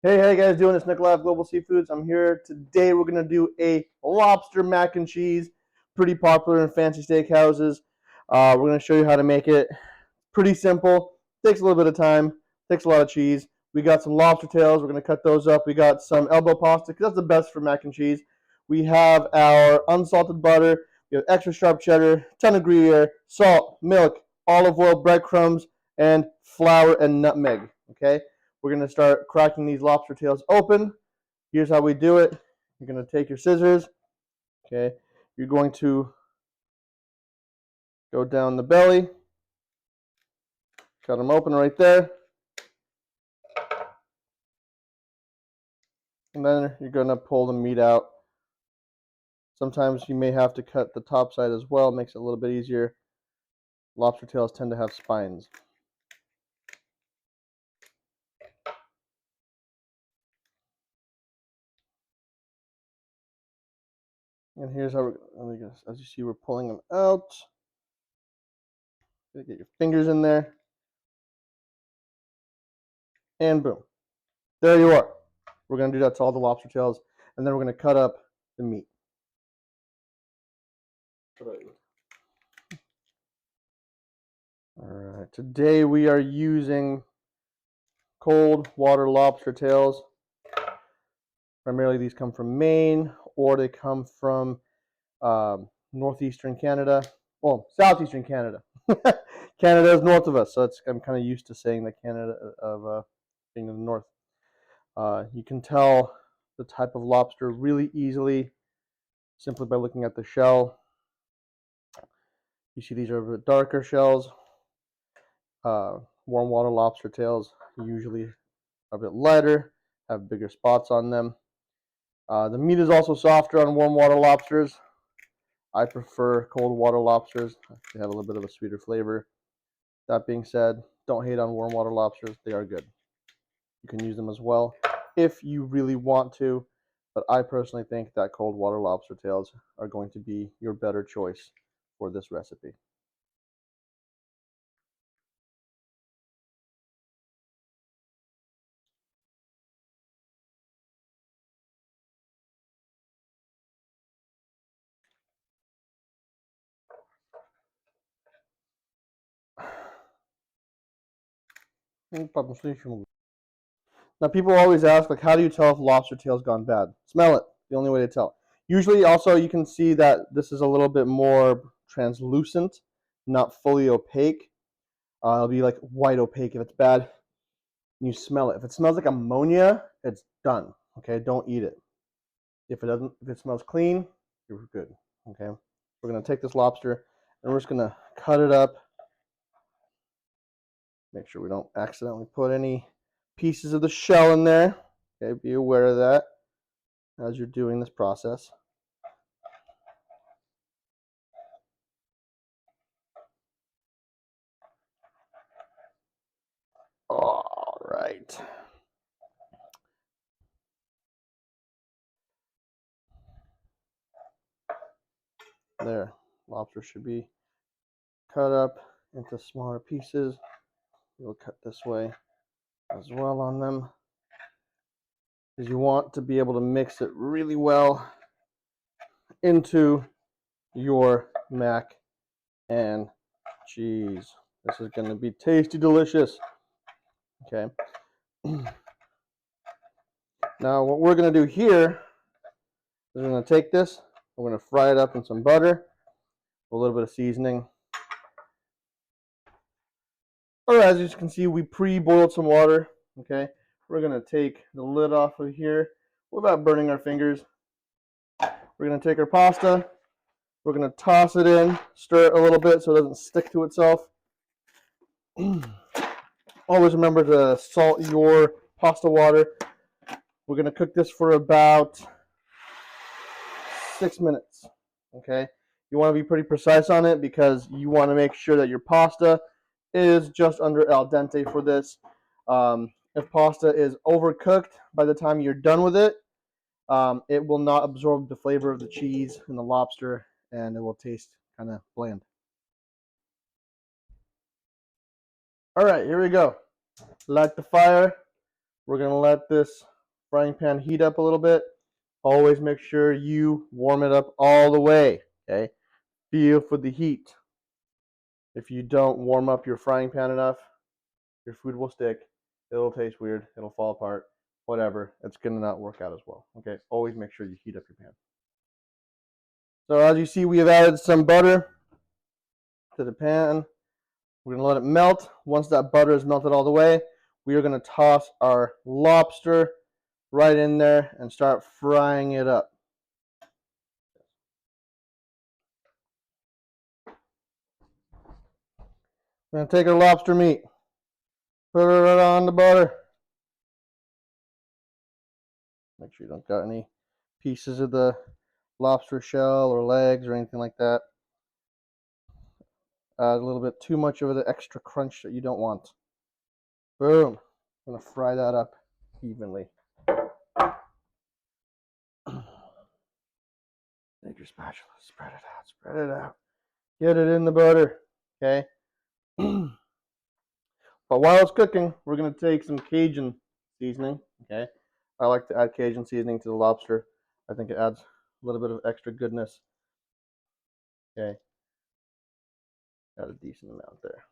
Hey, how you guys doing? It's Nikolai of Global Seafoods. I'm here today. We're gonna do a lobster mac and cheese, pretty popular in fancy steakhouses. We're gonna show you how to make it. Pretty simple. Takes a little bit of time. Takes a lot of cheese. We got some lobster tails. We're gonna cut those up. We got some elbow pasta because that's the best for mac and cheese. We have our unsalted butter. We have extra sharp cheddar, ton of Gruyere, salt, milk, olive oil, breadcrumbs, and flour and nutmeg. Okay. We're going to start cracking these lobster tails open. Here's how we do it. You're going to take your scissors. Okay. You're going to go down the belly. Cut them open right there. And then you're going to pull the meat out. Sometimes you may have to cut the top side as well. It makes it a little bit easier. Lobster tails tend to have spines. And here's how we're, as you see, we're pulling them out. Get your fingers in there. And boom. There you are. We're going to do that to all the lobster tails. And then we're going to cut up the meat. Alright, today we are using cold water lobster tails. Primarily these come from Maine, or they come from northeastern Canada. Well, southeastern Canada. Canada is north of us, so I'm kind of used to saying that Canada of being in the north. You can tell the type of lobster really easily simply by looking at the shell. You see these are a bit darker shells. Warm water lobster tails usually are a bit lighter, have bigger spots on them. The meat is also softer on warm water lobsters. I prefer cold water lobsters. They have a little bit of a sweeter flavor. That being said, don't hate on warm water lobsters. They are good. You can use them as well if you really want to, but I personally think that cold water lobster tails are going to be your better choice for this recipe. Now, people always ask, like, how do you tell if lobster tail's gone bad? Smell it. The only way to tell. Usually, also, you can see that this is a little bit more translucent, not fully opaque. It'll be like white opaque if it's bad. You smell it. If it smells like ammonia, it's done. Okay, don't eat it. If it smells clean, you're good. Okay, we're gonna take this lobster and we're just gonna cut it up. Make sure we don't accidentally put any pieces of the shell in there. Okay, be aware of that as you're doing this process. All right. There, lobster should be cut up into smaller pieces. We'll cut this way as well on them, because you want to be able to mix it really well into your mac and cheese. This is going to be tasty, delicious. Okay. Now what we're going to do here is we're going to take this, we're going to fry it up in some butter, a little bit of seasoning. Or as you can see, we pre-boiled some water. Okay. We're going to take the lid off of here without burning our fingers. We're going to take our pasta. We're going to toss it in, stir it a little bit so it doesn't stick to itself. Always remember to salt your pasta water. We're going to cook this for about 6 minutes. Okay, you want to be pretty precise on it because you want to make sure that your pasta is just under al dente for this. If pasta is overcooked by the time you're done with it, it will not absorb the flavor of the cheese and the lobster, and it will taste kind of bland. All right, here we go. Light the fire. We're going to let this frying pan heat up a little bit, always make sure you warm it up all the way, okay? Feel for the heat. If you don't warm up your frying pan enough, your food will stick, it'll taste weird, it'll fall apart, whatever. It's going to not work out as well, okay? Always make sure you heat up your pan. So as you see, we have added some butter to the pan. We're going to let it melt. Once that butter is melted all the way, we are going to toss our lobster right in there and start frying it up. We're going to take our lobster meat, put it right on the butter. Make sure you don't got any pieces of the lobster shell or legs or anything like that. Add a little bit too much of the extra crunch that you don't want. Boom. I'm going to fry that up evenly. Take your spatula, spread it out, spread it out. Get it in the butter, okay? But while it's cooking, we're going to take some Cajun seasoning, okay? I like to add Cajun seasoning to the lobster. I think it adds a little bit of extra goodness. Okay. Add a decent amount there.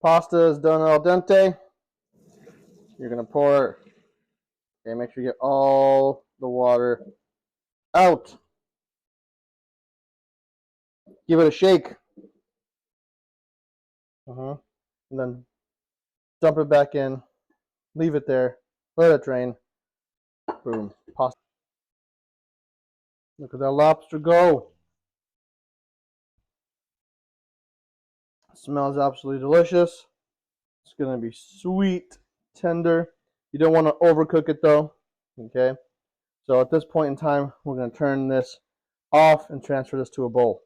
Pasta is done al dente. You're going to pour it. Okay, make sure you get all the water out. Give it a shake. And then dump it back in. Leave it there. Let it drain. Boom. Pasta. Look at that lobster go. It smells absolutely delicious. It's going to be sweet, tender. You don't want to overcook it though. Okay. So at this point in time, we're going to turn this off and transfer this to a bowl.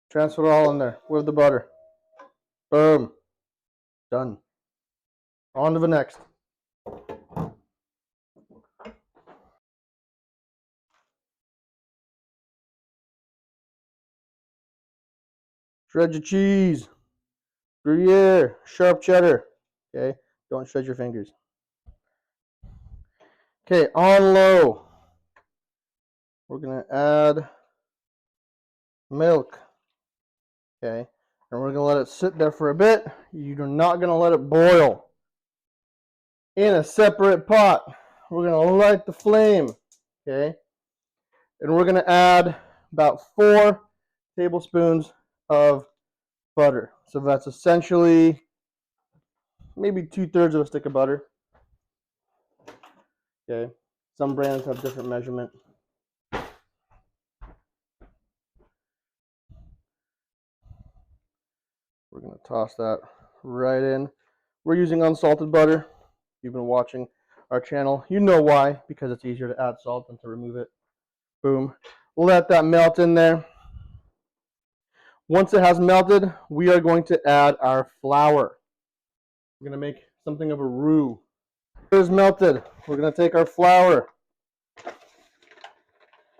Transfer it all in there with the butter. Boom. Done. On to the next. Shred your cheese. Gruyere. Sharp cheddar. Okay. Don't shred your fingers. Okay. On low. We're going to add milk. Okay. And we're going to let it sit there for a bit. You're not going to let it boil. In a separate pot, we're going to light the flame. Okay. And we're going to add about 4 tablespoons of butter. So that's essentially maybe 2/3 of a stick of butter. Okay. Some brands have different measurement. We're going to toss that right in. We're using unsalted butter. If you've been watching our channel, you know why, because it's easier to add salt than to remove it. Boom. Let that melt in there. Once it has melted, we are going to add our flour. We're going to make something of a roux. It is melted. We're going to take our flour,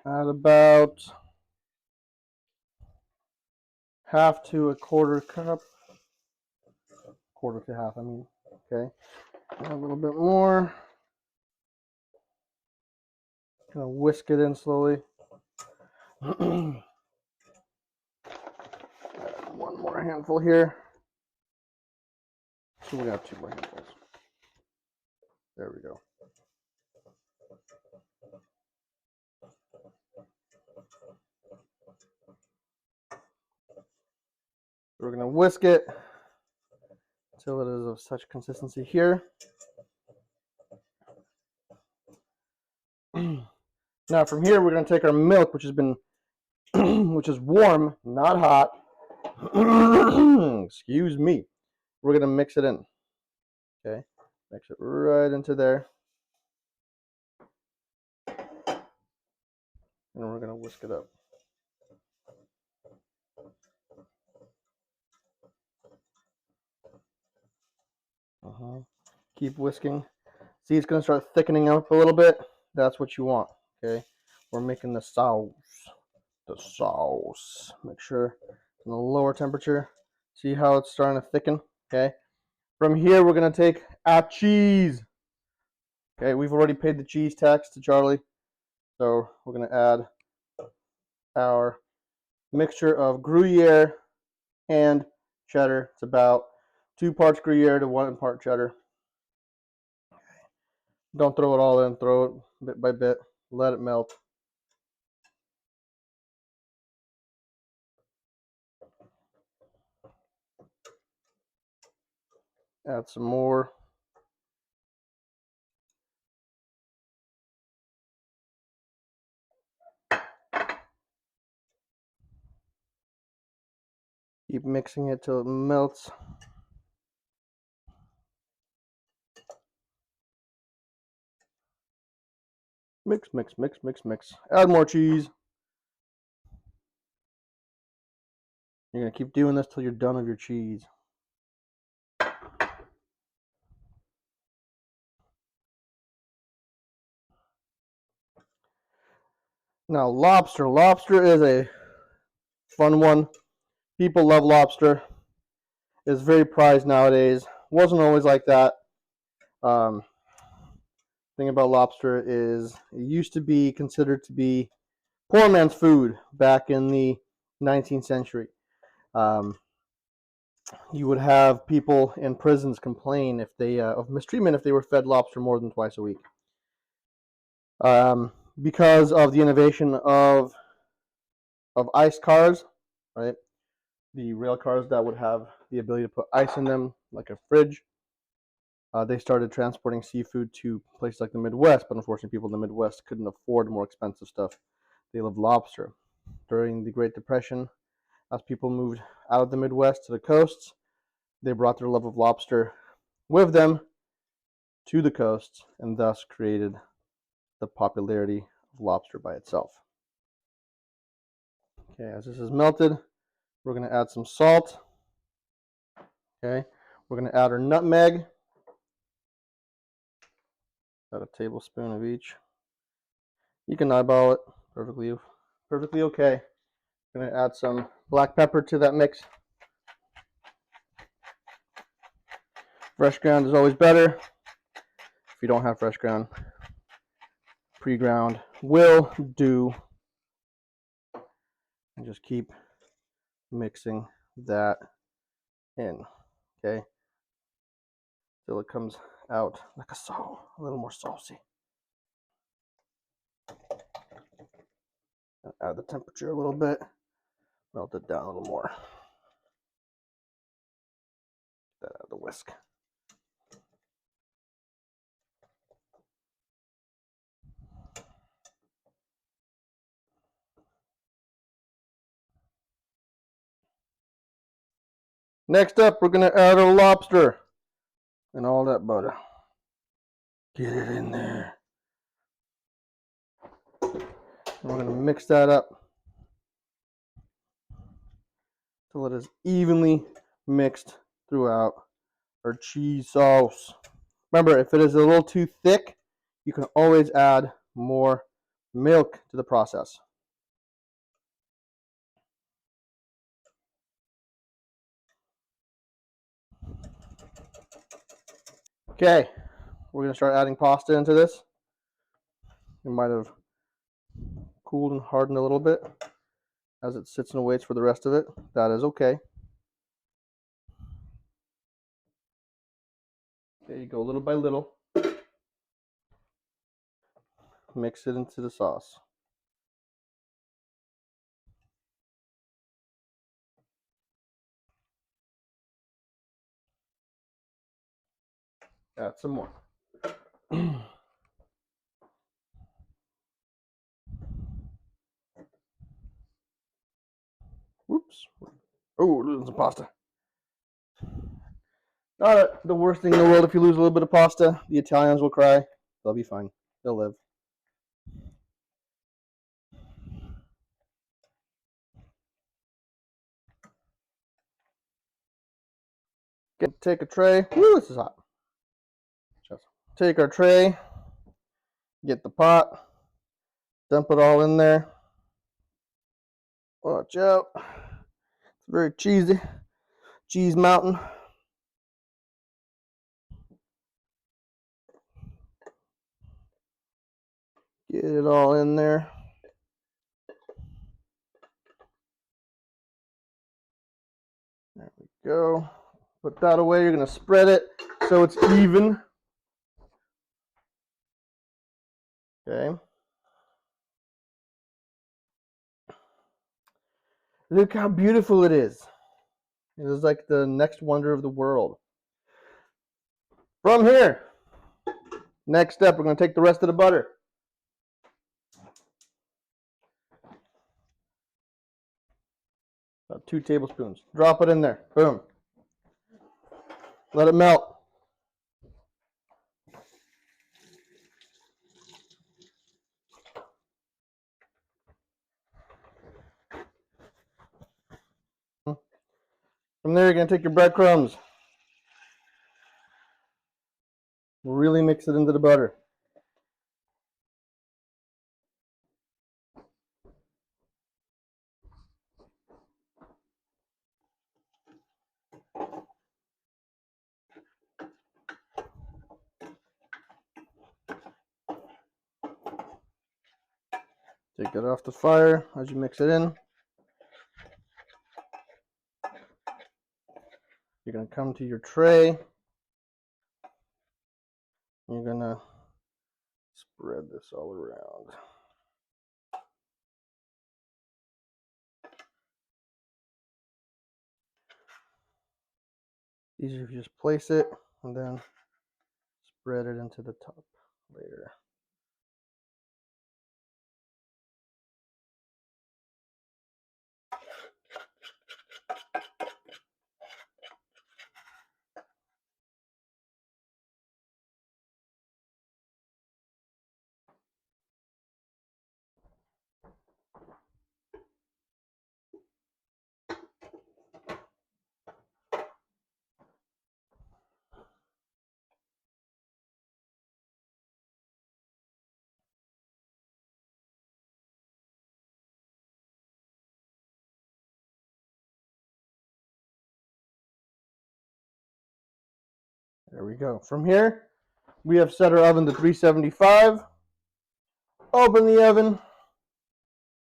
add about 1/2 to 1/4 cup. 1/4 to 1/2, I mean. Okay. Add a little bit more. Kind of whisk it in slowly. One more handful here. So we got 2 more handfuls. There we go. We're going to whisk it until it is of such consistency here. Now from here, we're going to take our milk, which has been, which is warm, not hot. Excuse me. We're going to mix it in. Okay, mix it right into there. and we're going to whisk it up. Keep whisking. See, it's going to start thickening up a little bit. That's what you want, okay? We're making the sauce. The sauce. Make sure it's in a lower temperature. See how it's starting to thicken, okay? From here, we're going to take our cheese. Okay, we've already paid the cheese tax to Charlie. So we're going to add our mixture of Gruyere and cheddar. It's about 2 parts Gruyere to 1 part cheddar. Don't throw it all in. Throw it bit by bit. Let it melt. Add some more. Keep mixing it till it melts. Mix, mix, mix, mix, mix. Add more cheese. You're going to keep doing this till you're done with your cheese. Now, lobster. Lobster is a fun one. People love lobster. It's very prized nowadays. Wasn't always like that. Thing about lobster is it used to be considered to be poor man's food back in the 19th century. You would have people in prisons complain if they of mistreatment if they were fed lobster more than twice a week. Because of the innovation of ice cars, right? The rail cars that would have the ability to put ice in them, like a fridge. They started transporting seafood to places like the Midwest, but unfortunately, people in the Midwest couldn't afford more expensive stuff. They loved lobster. During the Great Depression, as people moved out of the Midwest to the coasts, they brought their love of lobster with them to the coasts, and thus created the popularity of lobster by itself. Okay, as this is melted, we're going to add some salt. Okay, we're going to add our nutmeg. About a tablespoon of each. You can eyeball it. Perfectly okay. I'm going to add some black pepper to that mix. Fresh ground is always better. If you don't have fresh ground, pre-ground will do. And just keep mixing that in, okay? Till it comes out like a little more saucy. Add the temperature a little bit, melt it down a little more. Get that out of the whisk. Next up, we're going to add our lobster and all that butter. Get it in there. And we're going to mix that up till it is evenly mixed throughout our cheese sauce. Remember, if it is a little too thick, you can always add more milk to the process. Okay, we're going to start adding pasta into this. It might have cooled and hardened a little bit as it sits and waits for the rest of it. That is okay. Okay, you go little by little. Mix it into the sauce. Add some more. Whoops. Oh, losing some pasta. Not the worst thing in the world if you lose a little bit of pasta. The Italians will cry. They'll be fine. They'll live. Take a tray. Woo, this is hot. Just take our tray, get the pot, dump it all in there. Watch out. It's very cheesy. Cheese mountain. Get it all in there. There we go. Put that away. You're going to spread it so it's even. Okay. Look how beautiful it is. It is like the next wonder of the world. From here, next step, we're going to take the rest of the butter. About 2 tablespoons. Drop it in there. Boom. Let it melt. From there, you're going to take your breadcrumbs. Really mix it into the butter. Take it off the fire as you mix it in. You're going to come to your tray. You're going to spread this all around. Easier if you just place it and then spread it into the top later. There we go. From here, we have set our oven to 375. Open the oven.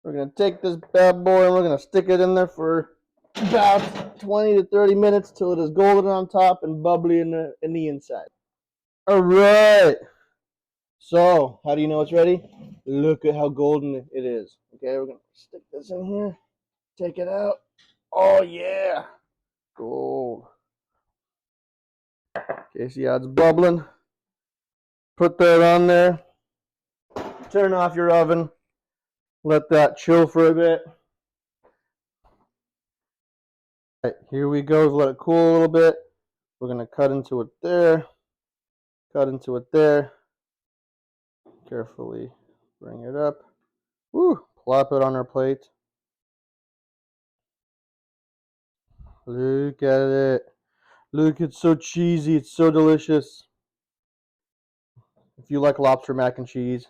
We're going to take this bad boy and we're going to stick it in there for about 20 to 30 minutes till it is golden on top and bubbly in the inside. All right. So, how do you know it's ready? Look at how golden it is. Okay, we're going to stick this in here. Take it out. Oh, yeah. Gold. Okay, see how it's bubbling? Put that on there. Turn off your oven. Let that chill for a bit. All right, here we go. Let it cool a little bit. We're going to cut into it there. Cut into it there. Carefully bring it up. Woo! Plop it on our plate. Look at it. Look, it's so cheesy. It's so delicious. If you like lobster mac and cheese,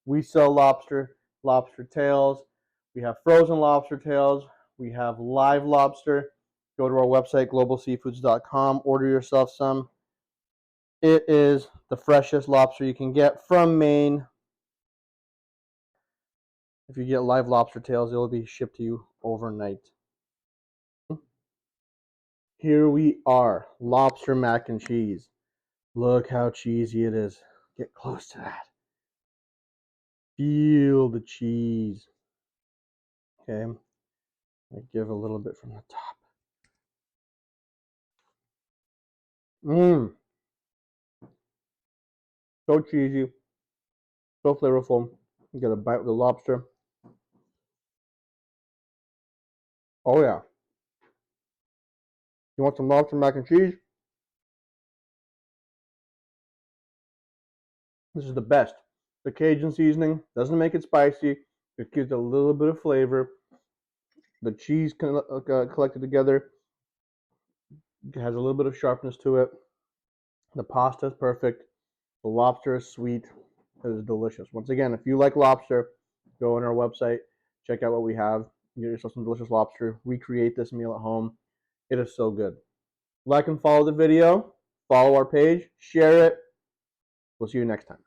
we sell lobster tails. We have frozen lobster tails. We have live lobster. Go to our website, globalseafoods.com. Order yourself some. It is the freshest lobster you can get from Maine. If you get live lobster tails, it will be shipped to you overnight. Here we are, lobster mac and cheese. Look how cheesy it is. Get close to that. Feel the cheese. Okay, I give a little bit from the top. Mmm. So cheesy. So flavorful. You get a bite with the lobster. Oh yeah. You want some lobster mac and cheese? This is the best. The Cajun seasoning doesn't make it spicy. It gives it a little bit of flavor. The cheese collected together It has a little bit of sharpness to it. The pasta is perfect. The lobster is sweet. It is delicious. Once again, if you like lobster, go on our website, check out what we have. Get yourself some delicious lobster. Recreate this meal at home. It is so good. Like and follow the video. Follow our page. Share it. We'll see you next time.